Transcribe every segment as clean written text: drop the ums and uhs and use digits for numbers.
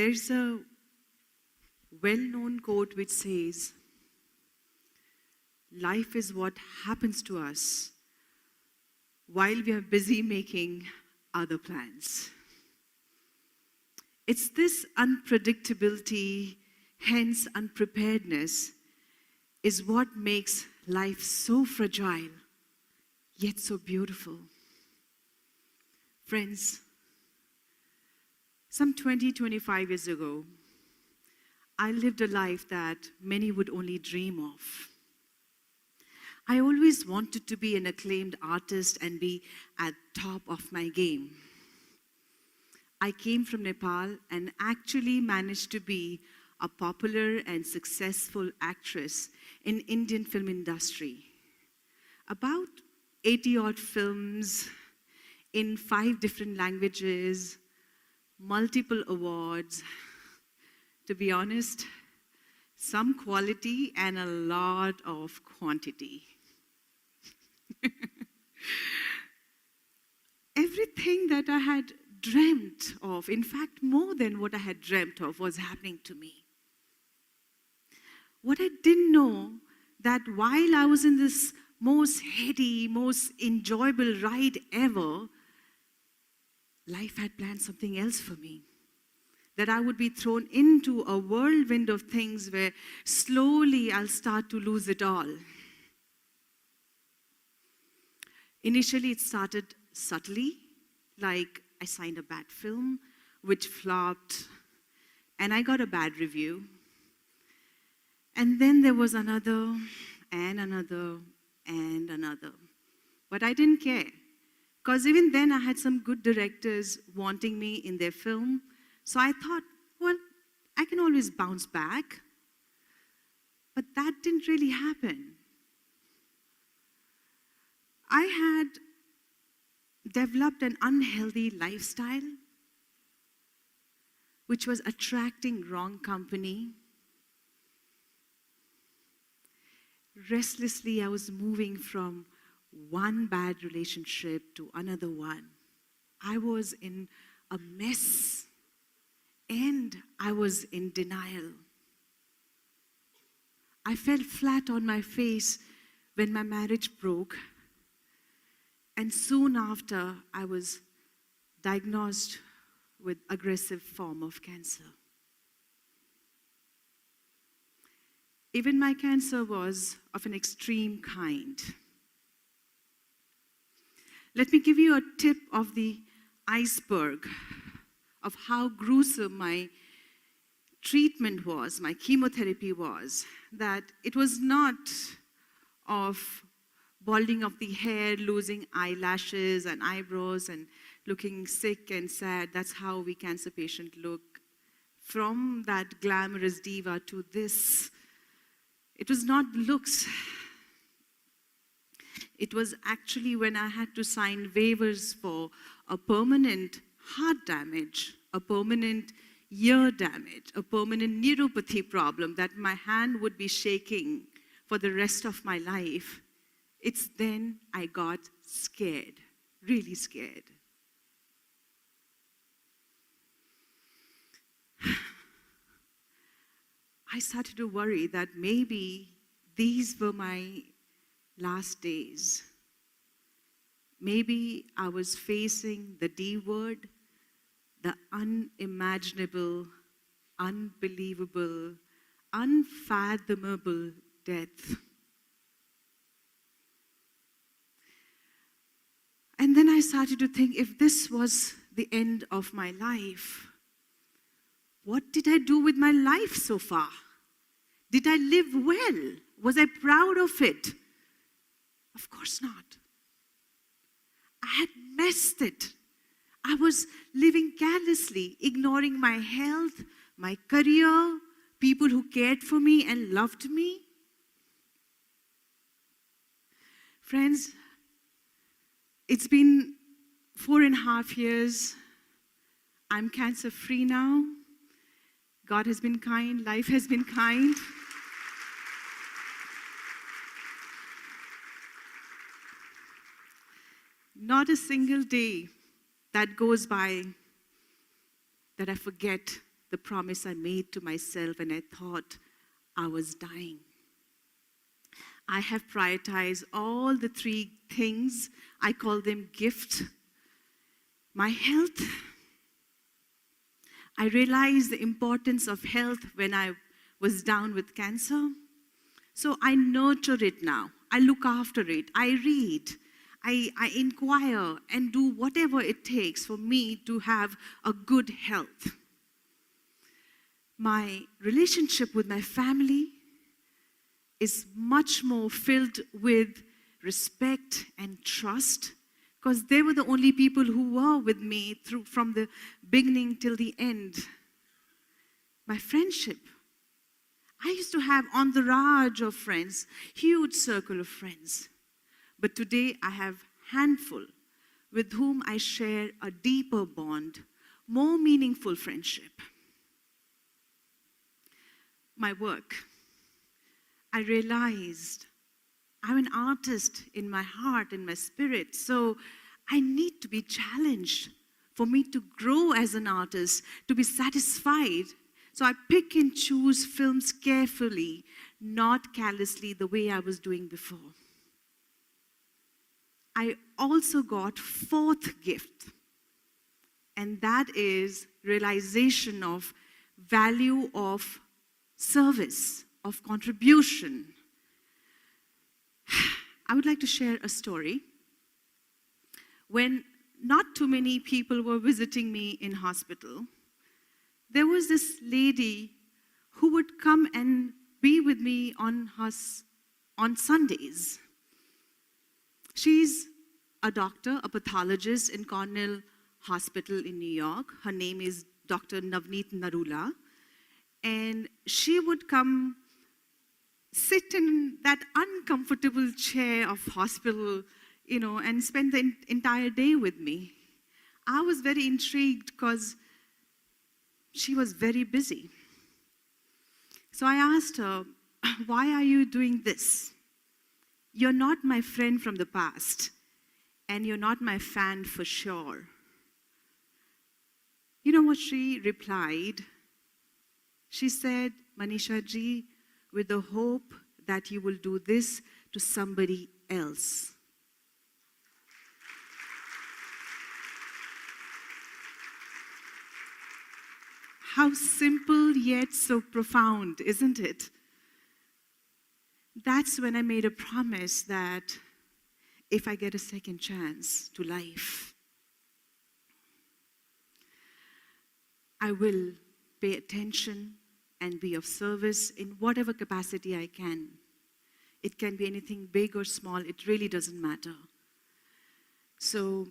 There's a well-known quote which says, life is what happens to us while we are busy making other plans. It's this unpredictability, hence unpreparedness, is what makes life so fragile, yet so beautiful. Friends, some 25 years ago, I lived a life that many would only dream of. I always wanted to be an acclaimed artist and be at top of my game. I came from Nepal and actually managed to be a popular and successful actress in Indian film industry. About 80-odd films in 5 different languages, multiple awards. To be honest, some quality and a lot of quantity. Everything that I had dreamt of, in fact, more than what I had dreamt of, was happening to me. What I didn't know, that while I was in this most heady, most enjoyable ride ever, life had planned something else for me. That I would be thrown into a whirlwind of things where slowly I'll start to lose it all. Initially, it started subtly, like I signed a bad film, which flopped, and I got a bad review. And then there was another, and another, and another. But I didn't care, because even then I had some good directors wanting me in their film. So I thought, well, I can always bounce back. But that didn't really happen. I had developed an unhealthy lifestyle, which was attracting wrong company. Restlessly, I was moving from one bad relationship to another one. I was in a mess, and I was in denial. I fell flat on my face when my marriage broke, and soon after, I was diagnosed with aggressive form of cancer. Even my cancer was of an extreme kind. Let me give you a tip of the iceberg of how gruesome my treatment was, my chemotherapy was. That it was not of balding of the hair, losing eyelashes and eyebrows and looking sick and sad. That's how we cancer patients look. From that glamorous diva to this, it was not looks. It was actually when I had to sign waivers for a permanent heart damage, a permanent ear damage, a permanent neuropathy problem, that my hand would be shaking for the rest of my life. It's then I got scared, really scared. I started to worry that maybe these were my last days. Maybe I was facing the D word, the unimaginable, unbelievable, unfathomable death. And then I started to think, if this was the end of my life, what did I do with my life so far? Did I live well? Was I proud of it? Of course not. I had messed it. I was living carelessly, ignoring my health, my career, people who cared for me and loved me. Friends, it's been 4.5 years. I'm cancer-free now. God has been kind. Life has been kind. Not a single day that goes by that I forget the promise I made to myself when I thought I was dying. I have prioritized all the three things. I call them gift. My health. I realized the importance of health when I was down with cancer. So I nurture it now. I look after it. I read. I inquire and do whatever it takes for me to have a good health. My relationship with my family is much more filled with respect and trust, because they were the only people who were with me from the beginning till the end. My friendship. I used to have entourage of friends, huge circle of friends. But today I have handful with whom I share a deeper bond, more meaningful friendship. My work. I realized I'm an artist in my heart, in my spirit, so I need to be challenged for me to grow as an artist, to be satisfied. So I pick and choose films carefully, not callously the way I was doing before. I also got fourth gift, and that is realization of value of service, of contribution. I would like to share a story. When not too many people were visiting me in hospital, there was this lady who would come and be with me on Sundays. She's a doctor, a pathologist in Cornell Hospital in New York. Her name is Dr. Navneet Narula. And she would come sit in that uncomfortable chair of hospital, and spend the entire day with me. I was very intrigued because she was very busy. So I asked her, why are you doing this? You're not my friend from the past, and you're not my fan for sure. You know what she replied? She said, Manisha ji, with the hope that you will do this to somebody else. How simple yet so profound, isn't it? That's when I made a promise that if I get a second chance to life, I will pay attention and be of service in whatever capacity I can. It can be anything big or small, it really doesn't matter. So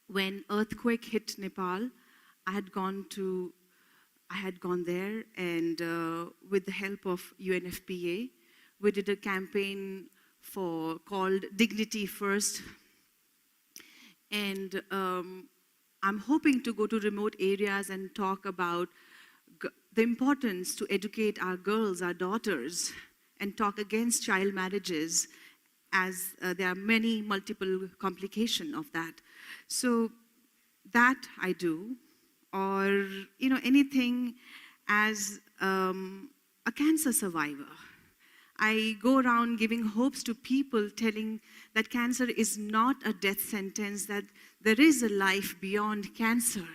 when earthquake hit Nepal, I had gone there, and with the help of UNFPA, we did a campaign called Dignity First. And I'm hoping to go to remote areas and talk about the importance to educate our girls, our daughters, and talk against child marriages, as there are many multiple complications of that. So that I do, or anything as a cancer survivor. I go around giving hopes to people, telling that cancer is not a death sentence, that there is a life beyond cancer.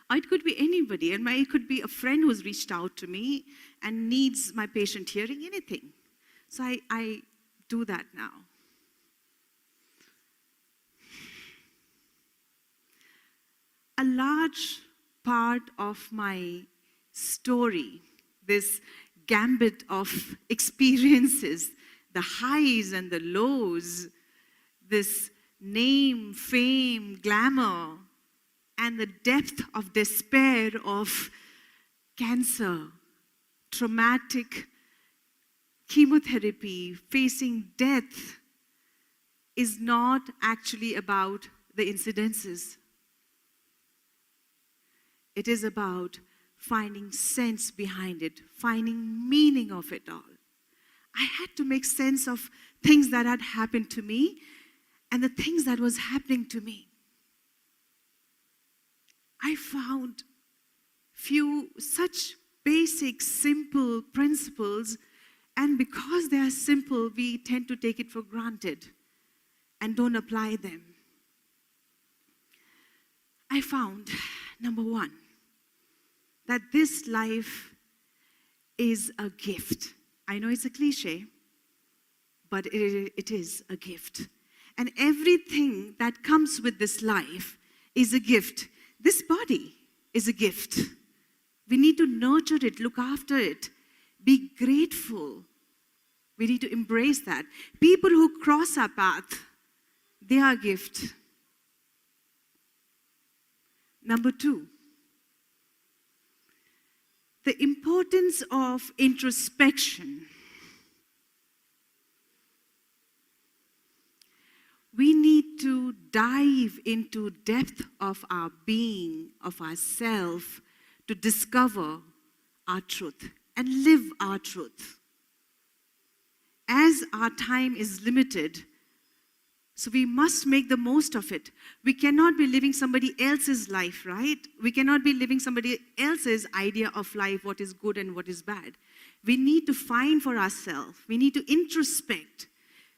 Or it could be anybody, and it could be a friend who's reached out to me and needs my patient hearing, anything. So I do that now. A large part of my story, this gambit of experiences, the highs and the lows, this name, fame, glamour, and the depth of despair of cancer, traumatic chemotherapy, facing death, is not actually about the incidences. It is about finding sense behind it, finding meaning of it all. I had to make sense of things that had happened to me and the things that was happening to me. I found few such basic, simple principles, and because they are simple, we tend to take it for granted and don't apply them. I found, number one, that this life is a gift. I know it's a cliche, but it is a gift. And everything that comes with this life is a gift. This body is a gift. We need to nurture it, look after it, be grateful. We need to embrace that. People who cross our path, they are a gift. Number two, the importance of introspection. We need to dive into depth of our being, of ourself, to discover our truth and live our truth. As our time is limited, so we must make the most of it. We cannot be living somebody else's life, right? We cannot be living somebody else's idea of life, what is good and what is bad. We need to find for ourselves. We need to introspect.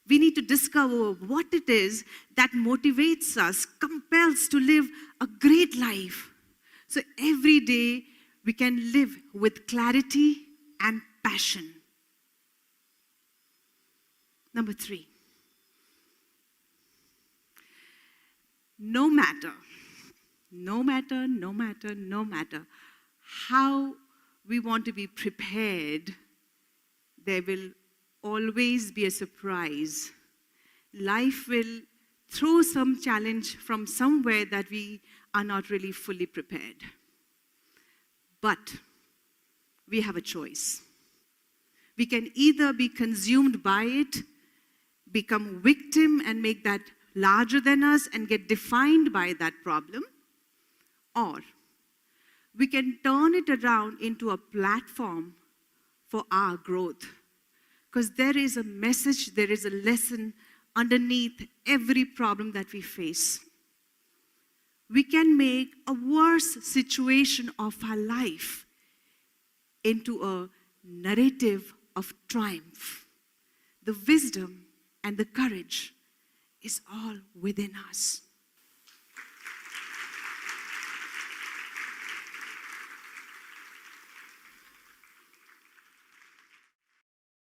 We need to discover what it is that motivates us, compels to live a great life. So every day we can live with clarity and passion. Number three, no matter how we want to be prepared, there will always be a surprise. Life will throw some challenge from somewhere that we are not really fully prepared. But we have a choice. We can either be consumed by it, become victim and make that larger than us and get defined by that problem, or we can turn it around into a platform for our growth. Because there is a message, there is a lesson underneath every problem that we face. We can make a worse situation of our life into a narrative of triumph. The wisdom and the courage is all within us.